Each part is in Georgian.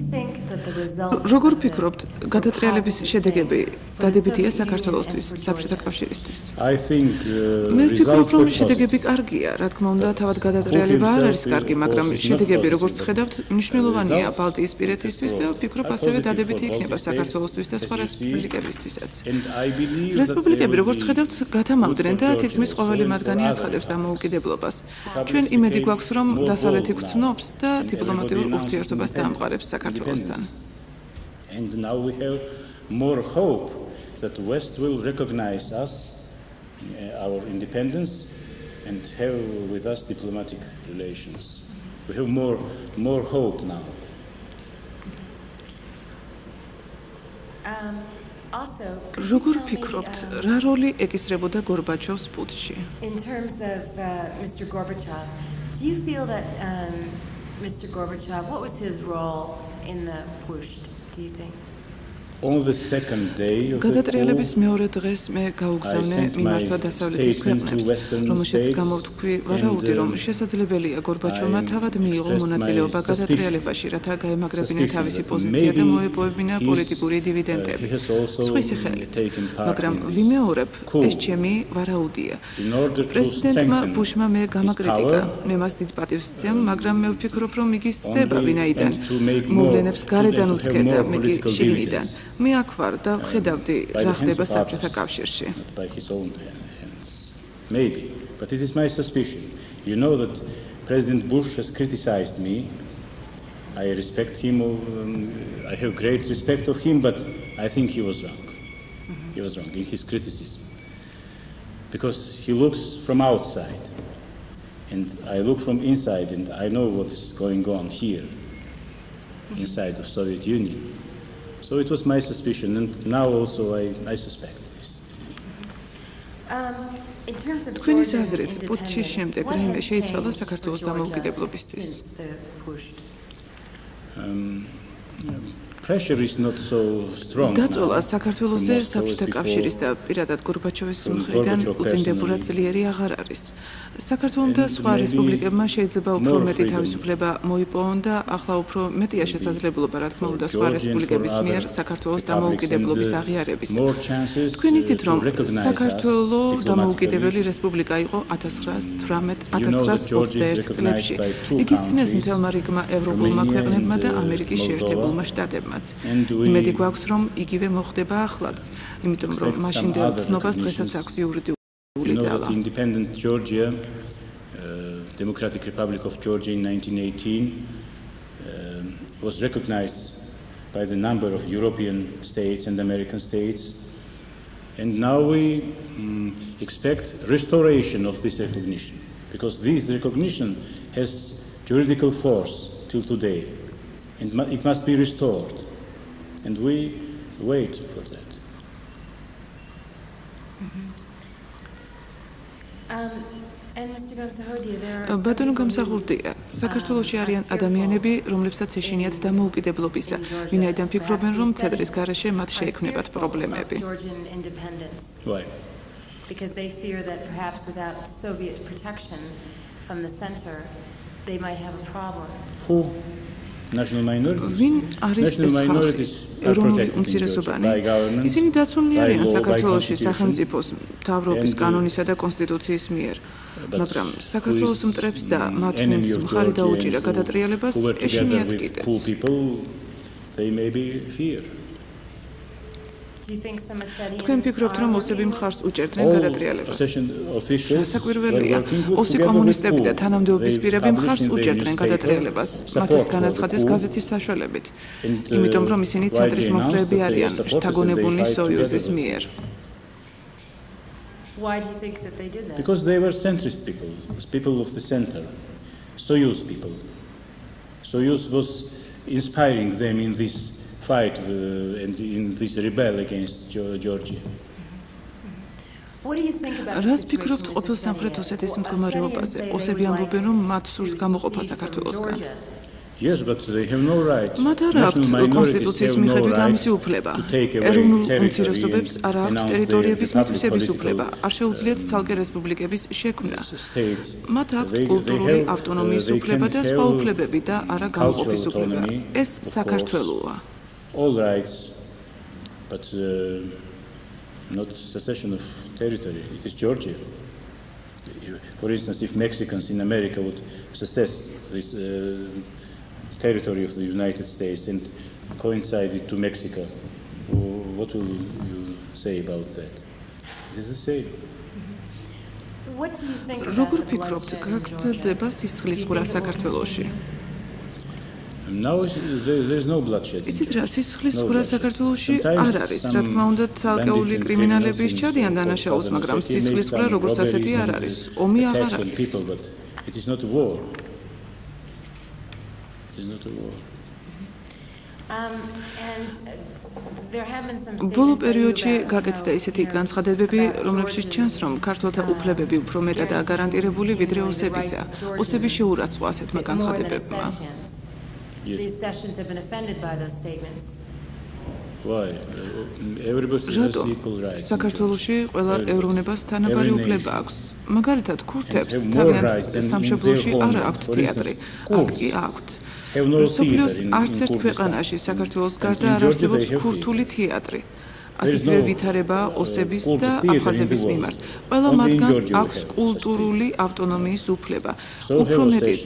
როგორ ფიქრობთ, გადატრიალების შედეგები დადებითია საქართველოსთვის, საბჭოთა კავშირისთვის? მე ვფიქრობ, რომ შედეგები კარგია, რა თქმა უნდა, თავად გადატრიალება არ არის კარგი, მაგრამ შედეგები, როგორც ხედავთ, მნიშვნელოვანია ბალტიისპირეთისთვის და ვფიქრობ, ასევე დადებითი იქნება საქართველოსთვის და სხვა რესპუბლიკებისთვისაც. რესპუბლიკები, როგორც ხედავთ, გათამავდნენ და თითქმის ყოველი მათგანი აცხადებს დამოუკიდებლობას. ჩვენ იმედი გვაქვს, რომ დასავლეთი გრძნობს და დიპლომატიურ ურთიერთობას დაამყარებს საქართველოსთან. And now we have more hope that the West will recognize us, our independence, and have with us diplomatic relations. We have more hope now. როგორ ფიქრობთ, რა როლი ეკისრებოდა გორბაჩოვს პუტჩში? In terms of Mr. Gorbachev, do you feel that Mr. Gorbachev, what was his role in the push, do you think? On the second day of the გადატრიალების მეორე დღეს მე გაუგზავნე მიმართვა დასავლეთის ქვეყნებს, რომელშიც გამოვთქვი ვარაუდი, რომ შესაძლებელია გორბაჩოვმა თავად მიიღო მონაწილეობა გადატრიალებაში, რათა გაემაგრებინა თავისი პოზიცია და მოეპოვებინა პოლიტიკური დივიდენდები. სხვისი ხელით, მაგრამ ვიმეორებ, ეს ჩემი ვარაუდია. პრეზიდენტმა ბუშმა მე გამაკრიტიკა, მე მას დიდ პატივს ვსცემ, მაგრამ მე ვფიქრობ, რომ იგი სცდება ვინაიდან მოვლენებს გარედან უცქერდა, მე კი შიგნიდან. მე აქ ვარ და ვხედავდი რა ხდება საბჭოთა კავშირში. Maybe, but it is my suspicion. You know that President Bush has criticized me. I respect him. I have great respect of him, but I think he was wrong. He was wrong in his criticism because he looks from outside, and I look from inside, and I know what is going on here inside of Soviet Union. So it was my suspicion, and now also I suspect this. თქვენი აზრით, პუტჩის შემდეგ რაიმე შეიცვალა საქართველოს დამოუკიდებლობისთვის? Pressure is not so strong. დაწოლა საქართველოსზე საბჭოთა კავშირის და პირადად გორბაჩოვის მხრიდან უწინდებურად ძლიერი აღარ არის. საქართველოს და სხვა რესპუბლიკებმა შეიძლება უფრო მეტი თავისუფლება მოიპოვონ და ახლა უფრო მეტია შესაძლებლობა, რა თქმა უნდა, სხვა რესპუბლიკების მიერ საქართველოს დამოუკიდებლობის აღიარების. თქვენ იცით, რომ საქართველოს დამოუკიდებელი რესპუბლიკა იყო 1918-1921 წლებში. იგი სცნეს მთელმა რიგმა ევროპულმა ქვეყნებმა და ამერიკის შეერთებულმა შტატებმაც. იმედი გვაქვს, რომ იგივე მოხდება ახლაც, იმიტომ რომ მაშინდელ ცნობას დღესაც აქვს იურიდიული You know that independent Georgia, Democratic Republic of Georgia in 1918, was recognized by the number of European states and American states. And now we expect restoration of this recognition, because this recognition has juridical force till today, and it must be restored. And we wait for that. ბატონო გამსახურდია, საქართველოში არიან ადამიანები, რომლებსაც ეშინიათ დამოუკიდებლობისა, ვინაიდან ფიქრობენ, რომ ცედრის გარეშე მათ შეექმნებათ პრობლემები. Why? Because they fear that perhaps without Soviet protection from the center, they might have a problem. Who? National minorities? Ვინ არის ეს ხალხი? ეროვნული უმცირესობანი? ისინი დაცული არიან საქართველოში სახელმწიფოს, მთავრობის კანონისა და კონსტიტუციის მიერ. მაგრამ საქართველოს მტრებს და მათ ვინც მხარი დაუჭირა გადატრიალებას ეშინიათ კიდეც. თქვენ ფიქრობთ, რომ ოსები მხარს უჭერდნენ გადატრიალებას? საკვირველია, ოსი კომუნისტები და თანამდებობის პირები მხარს უჭერდნენ გადატრიალებას, მათ ეს განაცხადეს გაზეთის საშუალებით, იმიტომ რომ ისინი ცენტრის მომხრეები არიან შთაგონებული სოიუზის მიერ. Why do you think that they did that? Because they were centrist people, people of the center, Soyuz people. Soyuz was inspiring them in this fight and in this rebel against Georgia. What do you think about რას ფიქრობთ ყოფილ სამხრეთ ოსეთის მდგომარეობაზე? ოსები ამბობენ, რომ მათ სურთ გამოყოფა საქართველოსგან. Yes, but they have no right. მათ არ აქვთ კონსტიტუციის მიხედვით ამისი უფლება. ეროვნულ უმცირესობებს არ აქვთ ტერიტორიების მითვისების უფლება. არ შეუძლიათ ცალკე რესპუბლიკების შექმნა. მათ აქვთ კულტურული ავტონომიის უფლება და სხვა უფლებები და არა გამოყოფის უფლება. ეს საქართველოა. All rights, but not secession of territory. It is Georgia. For instance, if Mexicans in America would secess this territory of the United States and coincide it to Mexico, what will you say about that? It is the same. What do you think როგორ ფიქრობთ, გაგრძელდება სისხლისღვრა საქართველოში? Now there is no bloodshed. იცით რა, სისხლისღვრა საქართველოში არ არის. რა თქმა უნდა, ცალკეული კრიმინალები ჩადიან დანაშაულს, მაგრამ სისხლისღვრა როგორც ასეთი არ არის. ომი აღარ არის. It is not a war. It is not a war. And there have been some ბოლო პერიოდში გაკეთდა ისეთი განცხადებები, რომლებშიც ჩანს, რომ ქართველთა უფლებები უფრო მეტადაა გარანტირებული ვიდრე ოსებისა. ოსები შეურაცხვა ასეთმა განცხადებებმა. These sessions have been offended by those statements. Why? Everybody has equal rights. საქართველოში ყველა ევროვნებას თანაბარი უფლება აქვს. მაგალითად, ქურთებს თავიანთ სამშობლოში არ აქვთ თეატრი. აქ კი აქვთ. მსოფლიოს არც ერთ ქვეყანაში საქართველოს გარდა არ არსებობს ქურთული თეატრი. ასეთვე ვითარება ოსების და აფხაზების მიმართ. ყველა მათგანს აქვს კულტურული ავტონომიის უფლება. უფრო მეტიც,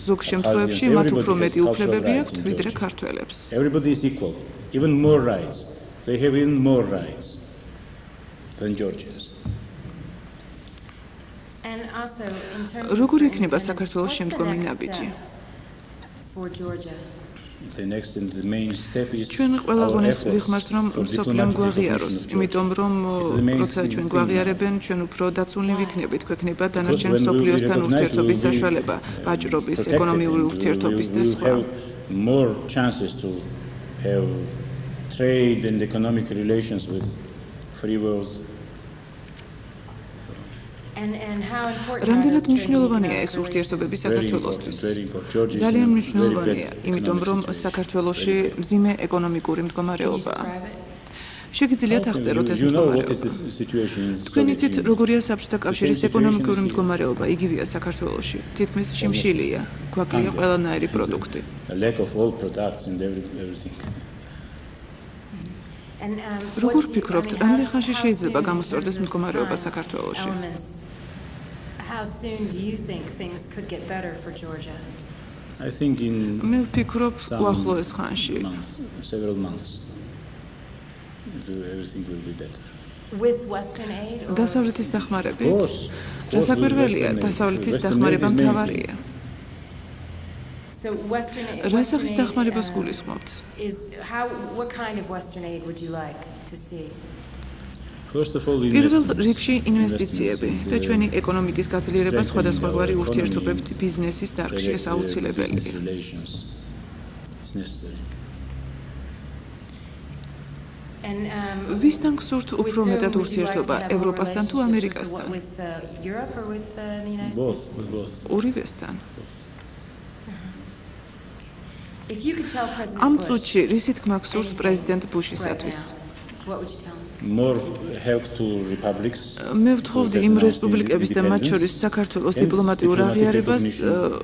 ზოგ შემთხვევებში მათ უფრო მეტი უფლებები აქვთ ვიდრე ქართველებს. Everybody is equal, even more rights. They have even more rights than Georgians. And also in terms როგორ იქნება საქართველოს შემდგომი ნაბიჯი? For Georgia. The next and the main step is ჩვენ ყველა ღონეს ვიხმართ, რომ მსოფლიომ გვაღიაროს, იმიტომ რომ როცა ჩვენ გვაღიარებენ, ჩვენ უფრო დაცულნი ვიქნებით, გვექნება დანარჩენ მსოფლიოსთან ურთიერთობის საშუალება, ვაჭრობის, ეკონომიური ურთიერთობის და სხვა. More chances to have trade and economic relations with free world. რამდენად მნიშვნელოვანია ეს ურთიერთობები საქართველოსთვის? ძალიან მნიშვნელოვანია, იმიტომ რომ საქართველოში მძიმე ეკონომიკური მდგომარეობაა. შეგიძლიათ აღწეროთ ეს მდგომარეობა? თქვენ იცით, როგორია საბჭოთა კავშირის ეკონომიკური მდგომარეობა, იგივეა საქართველოში. თითქმის შიმშილია, გვაკლია ყველანაირი პროდუქტი. როგორ ფიქრობთ, რამდენ ხანში შეიძლება გამოსწორდეს მდგომარეობა საქართველოში? How soon do you think things could get better for Georgia? I think in მე ვფიქრობ უახლოეს ხანში. Several months. Everything will be better. With Western aid or დასავლეთის დახმარებით? დასაკვირველია, დასავლეთის დახმარება მთავარია. So Western aid. რასახის დახმარებას გულისხმობთ? What kind of Western aid would you like to see? პირველ რიგში ინვესტიციები და ჩვენი ეკონომიკის გაძლიერება სხვადასხვაგვარი ურთიერთობებით ბიზნესის დარგში ეს აუცილებელია. ვისთან გსურთ უფრო მეტად ურთიერთობა, ევროპასთან თუ ამერიკასთან? ორივესთან. ამ წუთში რისი თქმა გსურთ პრეზიდენტ ბუშისათვის? More help to republics. მე ვთხოვდი იმ რესპუბლიკების და მათ შორის საქართველოს დიპლომატიურ აღიარებას,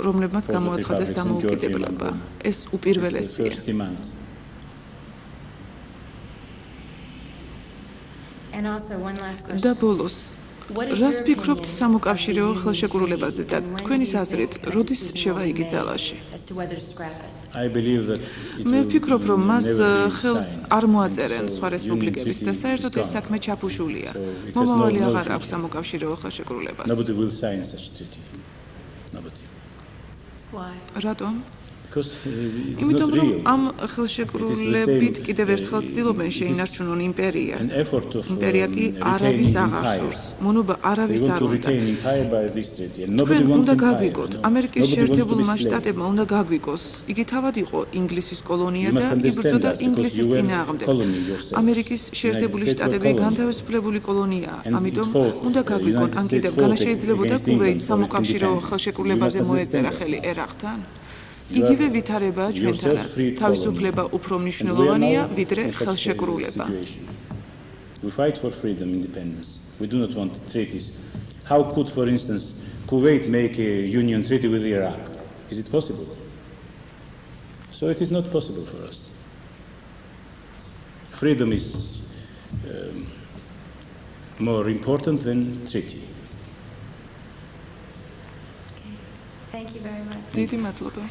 რომლებმაც გამოაცხადეს დამოუკიდებლობა. ეს უპირველესია. და ბოლოს, რას ფიქრობთ სამოკავშირეო ხელშეკრულებაზე და თქვენის აზრით, როდის შევა იგი ძალაში? მე ვფიქრობ, რომ მას ხელს არ მოაწერენ სხვა რესპუბლიკების და საერთოდ ეს საქმე ჩაფუშულია. მომავალი აღარ აქვს სამოკავშირეო ხელშეკრულებას. რატომ? იმიტომ რომ ამ ხელშეკრულებით კიდევ ერთხელ ცდილობენ შეინარჩუნონ იმპერია. იმპერია კი არავის აღარ სურს. მონობა არავის არ უნდა. თქვენ უნდა გაგვიგოთ, ამერიკის შეერთებულმა შტატებმა უნდა გაგვიგოს. იგი თავად იყო ინგლისის კოლონია და იბრძოდა ინგლისის წინააღმდეგ. ამერიკის შეერთებული შტატები განთავისუფლებული კოლონიაა. ამიტომ უნდა გაგვიგონ, ან კიდევ განაშეძლებოდა კუვეიტს სამოკავშირეო ხელშეკრულებაზე მოეწერა ხელი ერაყთან? იგივე ვითარებაა ჩვენთანაც. თავისუფლება უფრო მნიშვნელოვანია, ვიდრე ხელშეკრულება. We fight for freedom, independence. We do not want treaties. How could, for instance, Kuwait make a union treaty with Iraq? Is it possible? So it is not possible for us. Freedom is more important than treaty. Thank you very much. დიდი მადლობა.